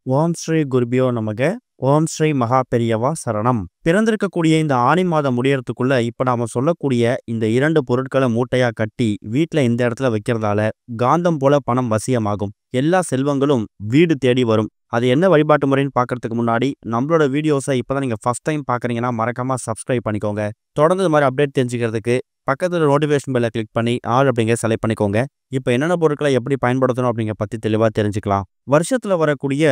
ஓம் ஸ்ரீ குருபியோ நமக. ஓம் ஸ்ரீ மகா பெரியவா சரணம். பிறந்திருக்கக்கூடிய இந்த ஆனி மாதம் முடியறதுக்குள்ள இப்ப நாம சொல்லக்கூடிய இந்த 2 பொருட்களை மூட்டையா கட்டி வீட்ல இந்த இடத்துல வைக்கிறதால காந்தம் போல பணம் வசியமாகும். எல்லா செல்வங்களும் வீடு தேடி வரும். அது என்ன வழிபாட்டு முறைன்னு பார்க்கறதுக்கு முன்னாடி நம்மளோட வீடியோஸை இப்பதான் நீங்க ஃபர்ஸ்ட் டைம் பார்க்குறீங்கன்னா மறக்காம சப்ஸ்கிரைப் பண்ணிக்கோங்க. தொடர்ந்து இது மாதிரி அப்டேட் தெரிஞ்சுக்கிறதுக்கு பக்கத்துல நோட்டிஃபிகேஷன் பெல்லை கிளிக் பண்ணி ஆல் அப்படிங்கிற செலக்ட் பண்ணிக்கோங்க. இப்போ என்னென்ன பொருட்களை எப்படி பயன்படுத்தணும் அப்படிங்கிற பத்தி தெளிவா தெரிஞ்சுக்கலாம். வருஷத்துல வரக்கூடிய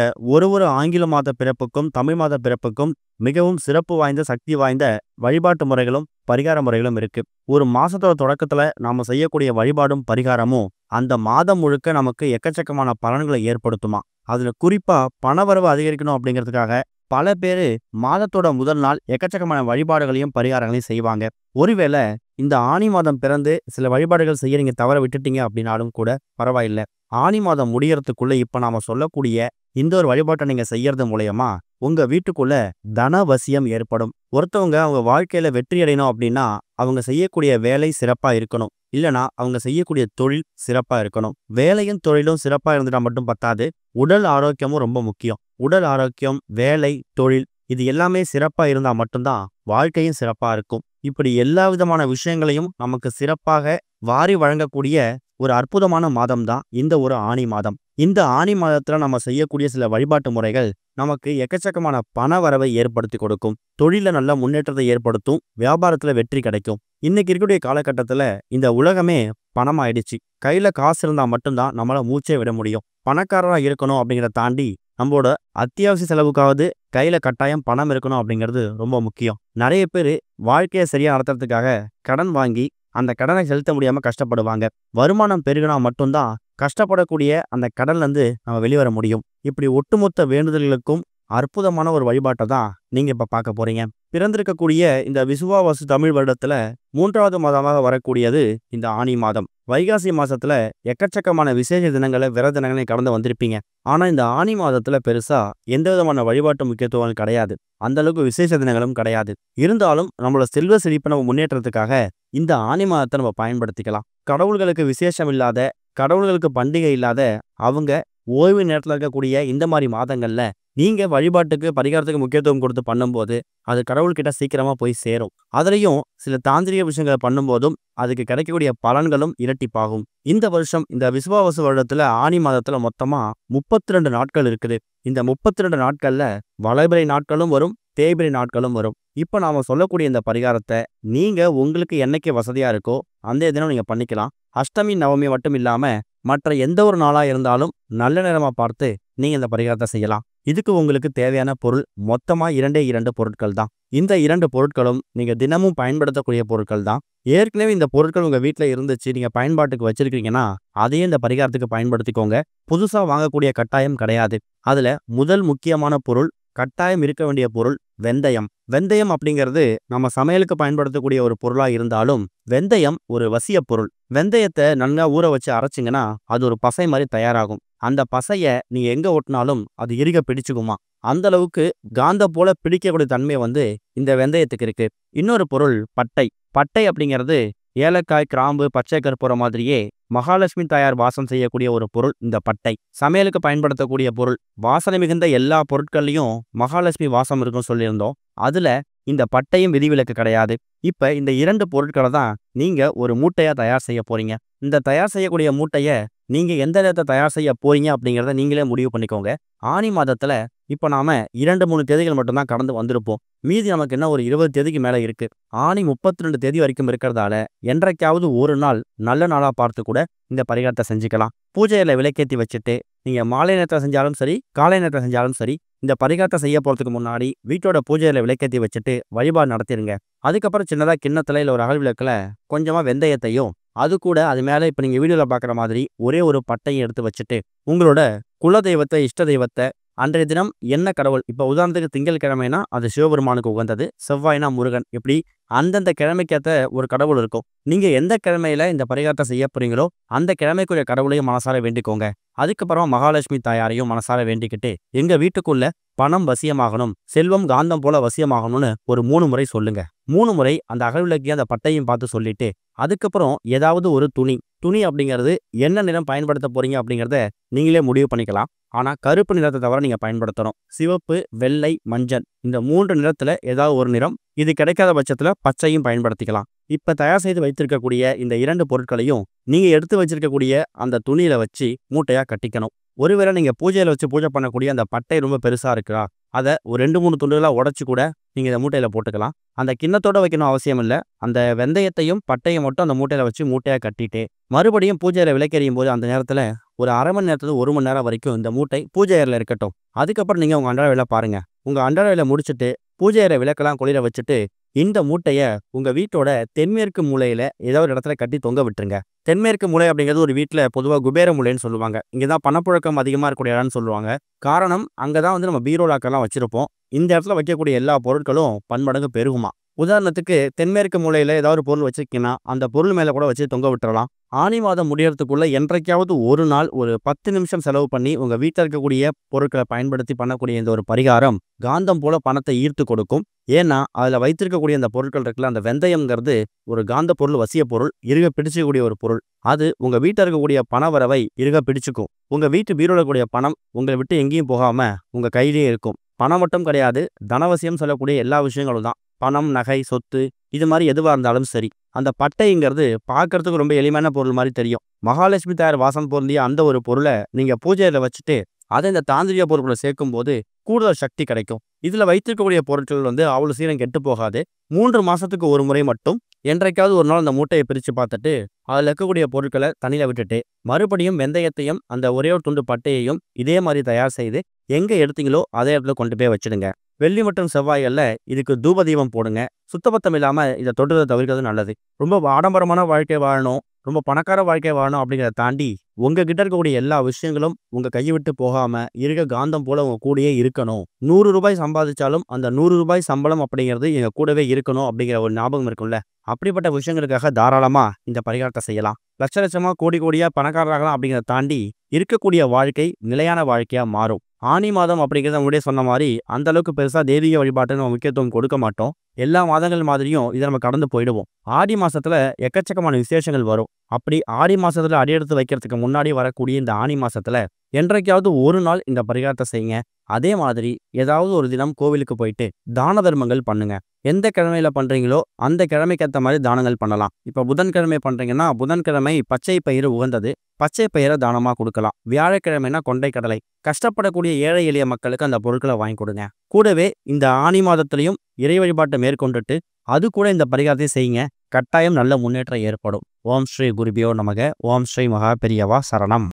ஒரு ஆங்கில மாத பிறப்புக்கும் தமிழ் மாத பிறப்புக்கும் மிகவும் சிறப்பு வாய்ந்த சக்தி வாய்ந்த வழிபாட்டு முறைகளும் பரிகார முறைகளும் இருக்கு. ஒரு மாசத்தோட தொடக்கத்துல நாம செய்யக்கூடிய வழிபாடும் பரிகாரமும் அந்த மாதம் முழுக்க நமக்கு எக்கச்சக்கமான பலன்களை ஏற்படுத்துமா. அதுல குறிப்பா பணவரவு அதிகரிக்கணும் அப்படிங்கிறதுக்காக பல பேரு மாதத்தோட முதல் நாள் எக்கச்சக்கமான வழிபாடுகளையும் பரிகாரங்களையும் செய்வாங்க. ஒருவேளை இந்த ஆனி மாதம் பிறந்து சில வழிபாடுகள் செய்ய நீங்க தவற விட்டுட்டீங்க அப்படின்னாலும் கூட பரவாயில்லை. ஆனி மாதம் முடியறதுக்குள்ள இப்ப நாம சொல்லக்கூடிய இந்த ஒரு வழிபாட்டை நீங்க செய்யறது மூலயமா உங்க வீட்டுக்குள்ள தனவசியம் ஏற்படும். ஒருத்தவங்க அவங்க வாழ்க்கையில வெற்றி அடையணும் அப்படின்னா அவங்க செய்யக்கூடிய வேலை சிறப்பா இருக்கணும். இல்லனா அவங்க செய்யக்கூடிய தொழில் சிறப்பா இருக்கணும். வேலையும் தொழிலும் சிறப்பா இருந்துட்டா மட்டும் பத்தாது. உடல் ஆரோக்கியமும் ரொம்ப முக்கியம். உடல் ஆரோக்கியம், வேலை, தொழில் இது எல்லாமே சிறப்பா இருந்தா மட்டும்தான் வாழ்க்கையும் சிறப்பா இருக்கும். இப்படி எல்லா விதமான விஷயங்களையும் நமக்கு சிறப்பாக வாரி வழங்கக்கூடிய ஒரு அற்புதமான மாதம் தான் இந்த ஒரு ஆனி மாதம். இந்த ஆனி மாதத்துல நம்ம செய்யக்கூடிய சில வழிபாட்டு முறைகள் நமக்கு எக்கச்சக்கமான பண வரவை ஏற்படுத்தி கொடுக்கும். தொழில நல்ல முன்னேற்றத்தை ஏற்படுத்தும். வியாபாரத்துல வெற்றி கிடைக்கும். இன்னைக்கு இருக்கக்கூடிய காலகட்டத்துல இந்த உலகமே பணம் ஆயிடுச்சு. கையில காசு இருந்தா மட்டும்தான் நம்மளால மூச்சே விட முடியும். பணக்காரரா இருக்கணும் அப்படிங்கிறத தாண்டி நம்மளோட அத்தியாவசிய செலவுக்காவது கையில கட்டாயம் பணம் இருக்கணும் அப்படிங்கிறது ரொம்ப முக்கியம். நிறைய பேர் வாழ்க்கையை சரியா நடத்துறதுக்காக கடன் வாங்கி அந்த கடனை செலுத்த முடியாம கஷ்டப்படுவாங்க. வருமானம் பெருகினா மட்டும்தான் கஷ்டப்படக்கூடிய அந்த கடன்ல இருந்து நம்ம வெளிவர முடியும். இப்படி ஒட்டுமொத்த வேண்டுதல்களுக்கும் அற்புதமான ஒரு வழிபாட்டை தான் நீங்க இப்ப பார்க்க போறீங்க. பிறந்திருக்கக்கூடிய இந்த விசுவாவசு தமிழ் வருடத்துல 3வது மாதமாக வரக்கூடியது இந்த ஆனி மாதம். வைகாசி மாசத்துல எக்கச்சக்கமான விசேஷ தினங்களை விரத தினங்களை கடந்து வந்திருப்பீங்க. ஆனா இந்த ஆனி மாதத்துல பெருசா எந்த விதமான வழிபாட்டு முக்கியத்துவம் கிடையாது. அந்த அளவுக்கு விசேஷ தினங்களும் கிடையாது. இருந்தாலும் நம்மளோட செல்வ செழிப்பை நம்ம முன்னேற்றத்துக்காக இந்த ஆனி மாதத்தை நம்ம பயன்படுத்திக்கலாம். கடவுள்களுக்கு விசேஷம் இல்லாத, கடவுள்களுக்கு பண்டிகை இல்லாத அவங்க ஓய்வு நேரத்தில் இருக்கக்கூடிய இந்த மாதிரி மாதங்கள்ல நீங்க வழிபாட்டுக்கு பரிகாரத்துக்கு முக்கியத்துவம் கொடுத்து பண்ணும்போது அது கடவுள்கிட்ட சீக்கிரமா போய் சேரும். அதுலயும் சில தாந்திரிக விஷயங்களை பண்ணும்போதும் அதுக்கு கிடைக்கக்கூடிய பலன்களும் இரட்டிப்பாகும். இந்த வருஷம் இந்த விசுவாவசு வருடத்துல ஆனி மாதத்துல மொத்தமா 32 நாட்கள் இருக்குது. இந்த 32 நாட்கள்ல வளர்பிறை நாட்களும் வரும், தேய்பிறை நாட்களும் வரும். இப்ப நாம சொல்லக்கூடிய இந்த பரிகாரத்தை நீங்க உங்களுக்கு என்னைக்கு வசதியா இருக்கோ அந்த தினம் நீங்க பண்ணிக்கலாம். அஷ்டமி நவமி மட்டும் இல்லாம மற்ற எந்த ஒரு நாளா இருந்தாலும் நல்ல நேரமா பார்த்து நீங்க இந்த பரிகாரத்தை செய்யலாம். இதுக்கு உங்களுக்கு தேவையான பொருள் மொத்தமா 2 பொருட்கள் தான். இந்த 2 பொருட்களும் நீங்க தினமும் பயன்படுத்தக்கூடிய பொருட்கள் தான். ஏற்கனவே இந்த பொருட்கள் உங்க வீட்டுல இருந்துச்சு, நீங்க பயன்பாட்டுக்கு வச்சிருக்கீங்கன்னா அதையும் இந்த பரிகாரத்துக்கு பயன்படுத்திக்கோங்க. புதுசா வாங்கக்கூடிய கட்டாயம் கிடையாது. அதுல முதல் முக்கியமான பொருள், கட்டாயம் இருக்க வேண்டிய பொருள் வெந்தயம். வெந்தயம் அப்படிங்கிறது நம்ம சமையலுக்கு பயன்படுத்தக்கூடிய ஒரு பொருளா இருந்தாலும் வெந்தயம் ஒரு வசிய பொருள். வெந்தயத்தை நல்லா ஊற வச்சு அரைச்சிங்கன்னா அது ஒரு பசை மாதிரி தயாராகும். அந்த பசைய நீங்க எங்க ஒட்டினாலும் அது இறுக பிடிச்சுக்குமா. அந்த அளவுக்கு காந்த போல பிடிக்கக்கூடிய தன்மை இந்த வெந்தயத்துக்கு இருக்கு. இன்னொரு பொருள் பட்டை. பட்டை அப்படிங்கிறது ஏலக்காய், கிராம்பு, பச்சை கற்பூரம் மாதிரியே மகாலட்சுமி தாயார் வாசம் செய்யக்கூடிய ஒரு பொருள் இந்த பட்டை. சமையலுக்கு பயன்படுத்தக்கூடிய பொருள். வாசனை மிகுந்த எல்லா பொருட்கள்லையும் மகாலட்சுமி வாசம் இருக்குன்னு சொல்லியிருந்தோம். அதுல இந்த பட்டையும் விதிவிலக்கு கிடையாது. இப்ப இந்த 2 பொருட்களை தான் நீங்க ஒரு மூட்டையா தயார் செய்ய போறீங்க. இந்த தயார் செய்யக்கூடிய மூட்டைய நீங்க எந்த நேரத்தை தயார் செய்ய போறீங்க அப்படிங்கிறத நீங்களே முடிவு பண்ணிக்கோங்க. ஆனி மாதத்துல இப்ப நாம 2-3 தேதிகள் மட்டும்தான் கடந்து வந்திருப்போம். மீதி நமக்கு என்ன ஒரு 20 தேதிக்கு மேல இருக்கு. ஆனி 32 தேதி வரைக்கும் இருக்கிறதால என்றைக்காவது ஒரு நாள் நல்ல நாளா பார்த்து கூட இந்த பரிகாரத்தை செஞ்சுக்கலாம். பூஜையில விளக்கேற்றி வச்சுட்டு நீங்க மாலை நேரத்தில் செஞ்சாலும் சரி, காலை நேரத்தில் செஞ்சாலும் சரி, இந்த பரிகாரத்தை செய்ய போறதுக்கு முன்னாடி வீட்டோட பூஜையில விளக்கேற்றி வச்சுட்டு வழிபாடு நடத்திடுங்க. அதுக்கப்புறம் சின்னதா கிண்ணத்துல இல்ல ஒரு அகல் விளக்குல கொஞ்சமா வெந்தயத்தையும் அது கூட அது மேல இப்ப நீங்க வீடியோல பாக்குற மாதிரி ஒரே ஒரு பட்டையும் எடுத்து வச்சுட்டு உங்களோட குல தெய்வத்தை, இஷ்ட தெய்வத்தை, அன்றைய தினம் என்ன கடவுள், இப்ப உதாரணத்துக்கு திங்கட்கிழமைனா அது சிவபெருமானுக்கு உகந்தது, செவ்வாய்னா முருகன், இப்படி அந்தந்த கிழமைக்கேற்ற ஒரு கடவுள் இருக்கும். நீங்க எந்த கிழமையில இந்த பரிகாரத்தை செய்ய போறீங்களோ அந்த கிழமைக்குரிய கடவுளையும் மனசார வேண்டிக்கோங்க. அதுக்கப்புறமா மகாலட்சுமி தாயாரையும் மனசார வேண்டிக்கிட்டு எங்க வீட்டுக்குள்ள பணம் வசியமாகணும், செல்வம் காந்தம் போல வசியமாகணும்னு ஒரு 3 முறை சொல்லுங்க. 3 முறை அந்த அகல் விளக்கையும் அந்த பட்டையும் பார்த்து சொல்லிட்டு அதுக்கப்புறம் ஏதாவது ஒரு துணி அப்படிங்கிறது என்ன நிறம் பயன்படுத்த போறீங்க அப்படிங்கிறத நீங்களே முடிவு பண்ணிக்கலாம். ஆனா கருப்பு நிறத்தை தவிர நீங்க பயன்படுத்தணும். சிவப்பு, வெள்ளை, மஞ்சள் இந்த 3 நிறத்துல ஏதாவது ஒரு நிறம். இது கிடைக்காத பட்சத்துல பச்சையும் பயன்படுத்திக்கலாம். இப்ப தயார் செய்து வைத்திருக்கக்கூடிய இந்த 2 பொருட்களையும் நீங்க எடுத்து வச்சிருக்கக்கூடிய அந்த துணியில வச்சு மூட்டையா கட்டிக்கணும். ஒருவேளை நீங்க பூஜையில வச்சு பூஜை பண்ணக்கூடிய அந்த பட்டை ரொம்ப பெருசா இருக்கா, அத ஒரு 2, 3 துண்டுகளா உடைச்சு கூட நீங்க இந்த மூட்டையில போட்டுக்கலாம். அந்த கிண்ணத்தோட வைக்கணும் அவசியம் இல்ல. அந்த வெந்தயத்தையும் பட்டையும் மட்டும் அந்த மூட்டையில வச்சு மூட்டையா கட்டிட்டு, மறுபடியும் பூஜையில விளக்கெரியும் போது அந்த நேரத்துல ஒரு 1/2 மணி நேரத்துல 1 மணி நேரம் வரைக்கும் இந்த மூட்டை பூஜை அறையில இருக்கட்டும். அதுக்கப்புறம் நீங்க உங்க அன்றாட வேலை பாருங்க. உங்க அன்றாட வேலை முடிச்சுட்டு பூஜை அறை விளக்கெல்லாம் குளிர வச்சுட்டு இந்த மூட்டைய உங்க வீட்டோட தென்மேற்கு மூலையில ஏதோ ஒரு இடத்துல கட்டி தொங்க விட்டுருங்க. தென்மேற்கு மூலை அப்படிங்கிறது ஒரு வீட்ல பொதுவா குபேர மூலைன்னு சொல்லுவாங்க. இங்கதான் பணப்புழக்கம் அதிகமா இருக்கக்கூடிய இடம்னு சொல்லுவாங்க. காரணம் அங்கதான் நம்ம பீரோ லாக்கர்லாம் வச்சிருப்போம். இந்த இடத்துல வைக்கக்கூடிய எல்லா பொருட்களும் பன்மடங்கு பெருகுமா. உதாரணத்துக்கு தென்மேற்கு மூலையில ஏதாவது ஒரு பொருள் வச்சிருக்கீங்கன்னா அந்த பொருள் மேல கூட வச்சு தொங்க விட்டுறலாம். ஆனி மாதம் முடியறதுக்குள்ள என்றைக்காவது ஒரு நாள் ஒரு 10 நிமிஷம் செலவு பண்ணி உங்க வீட்டில் இருக்கக்கூடிய பொருட்களை பயன்படுத்தி பண்ணக்கூடிய இந்த ஒரு பரிகாரம் காந்தம் போல பணத்தை ஈர்த்து கொடுக்கும். ஏன்னா அதுல வைத்திருக்கக்கூடிய அந்த பொருட்கள் இருக்குல்ல, அந்த வெந்தயம்ங்கிறது ஒரு காந்த பொருள், வசிய பொருள், இறுக பிடிச்சக்கூடிய ஒரு பொருள். அது உங்க வீட்டில் இருக்கக்கூடிய பண வரவை இறுக பிடிச்சுக்கும். உங்க வீட்டு பீரோல இருக்கக்கூடிய பணம் உங்களை விட்டு எங்கேயும் போகாம உங்க கையிலேயே இருக்கும். பணம் மட்டும் கிடையாது, தனவசியம் சொல்லக்கூடிய எல்லா விஷயங்களும் தான். பணம், நகை, சொத்து இது மாதிரி எதுவா இருந்தாலும் சரி. அந்த பட்டைங்கிறது பார்க்கறதுக்கு ரொம்ப எளிமையான பொருள் மாதிரி தெரியும். மகாலட்சுமி தாயார் வாசம் பொருந்திய அந்த ஒரு பொருளை நீங்க பூஜையில வச்சுட்டு அதை இந்த தாந்திரிக பொருட்களை சேர்க்கும் போது கூடுதல் சக்தி கிடைக்கும். இதுல வைத்திருக்கக்கூடிய பொருட்கள் அவ்வளவு சீரம் கெட்டு போகாது. 3 மாசத்துக்கு ஒரு முறை மட்டும் என்றைக்காவது ஒரு நாள் அந்த மூட்டையை பிரிச்சு பார்த்துட்டு அதுல இருக்கக்கூடிய பொருட்களை தண்ணியில விட்டுட்டு மறுபடியும் வெந்தயத்தையும் அந்த ஒரே ஒரு துண்டு பட்டையையும் இதே மாதிரி தயார் செய்து எங்க எடுத்தீங்களோ அதே இடத்துல கொண்டு போய் வச்சிடுங்க. வெள்ளி மற்றும் செவ்வாய்கள்ல இதுக்கு தூப தீபம் போடுங்க. சுத்தபத்தம் இல்லாம இதை தொடுறதை தவிர்க்கிறது நல்லது. ரொம்ப ஆடம்பரமான வாழ்க்கை வாழணும், ரொம்ப பணக்கார வாழ்க்கை வாழணும் அப்படிங்கிறத தாண்டி உங்ககிட்ட இருக்கக்கூடிய எல்லா விஷயங்களும் உங்க கையை விட்டு போகாம இருக்க காந்தம் போல உங்க கூடயே இருக்கணும். 100 ரூபாய் சம்பாதிச்சாலும் அந்த 100 ரூபாய் சம்பளம் அப்படிங்கிறது எங்க கூடவே இருக்கணும் அப்படிங்கிற ஒரு ஞாபகம் இருக்கும்ல. அப்படிப்பட்ட விஷயங்களுக்காக தாராளமா இந்த பரிகாரத்தை செய்யலாம். லட்ச லட்சமா கோடி கோடியா பணக்காரராகலாம் அப்படிங்கிறத தாண்டி இருக்கக்கூடிய வாழ்க்கை நிலையான வாழ்க்கையா மாறும். ஆனி மாதம் அப்படிங்கிறத முன்னாடியே சொன்ன மாதிரி அந்த அளவுக்கு பெருசா தெய்வீக வழிபாட்டுக்கு நம்ம முக்கியத்துவம் கொடுக்க மாட்டோம். எல்லா மாதங்கள் மாதிரியும் இதை நம்ம கடந்து போயிடுவோம். ஆடி மாசத்துல எக்கச்சக்கமான விசேஷங்கள் வரும். அப்படி ஆடி மாசத்துல அடியெடுத்து வைக்கிறதுக்கு முன்னாடி வரக்கூடிய இந்த ஆனி மாசத்துல என்றைக்காவது ஒரு நாள் இந்த பரிகாரத்தை செய்யுங்க. அதே மாதிரி ஏதாவது ஒரு தினம் கோவிலுக்கு போயிட்டு தான தர்மங்கள் பண்ணுங்க. எந்த கிழமையில பண்றீங்களோ அந்த கிழமைக்கு ஏற்ற மாதிரி தானங்கள் பண்ணலாம். இப்ப புதன்கிழமை பண்றீங்கன்னா புதன்கிழமை பச்சை பயிறு உகந்தது, பச்சை பயிரை தானமா கொடுக்கலாம். வியாழக்கிழமைனா கொண்டை கடலை. கஷ்டப்படக்கூடிய ஏழை எளிய மக்களுக்கு அந்த பொருட்களை வாங்கி கொடுங்க. கூடவே இந்த ஆனி மாதத்திலையும் இறை வழிபாட்டை மேற்கொண்டுட்டு அது கூட இந்த பரிகாரத்தை செய்யுங்க. கட்டாயம் நல்ல முன்னேற்றம் ஏற்படும். ஓம் ஸ்ரீ குருபியோ நமக. ஓம் ஸ்ரீ மகா பெரியவா சரணம்.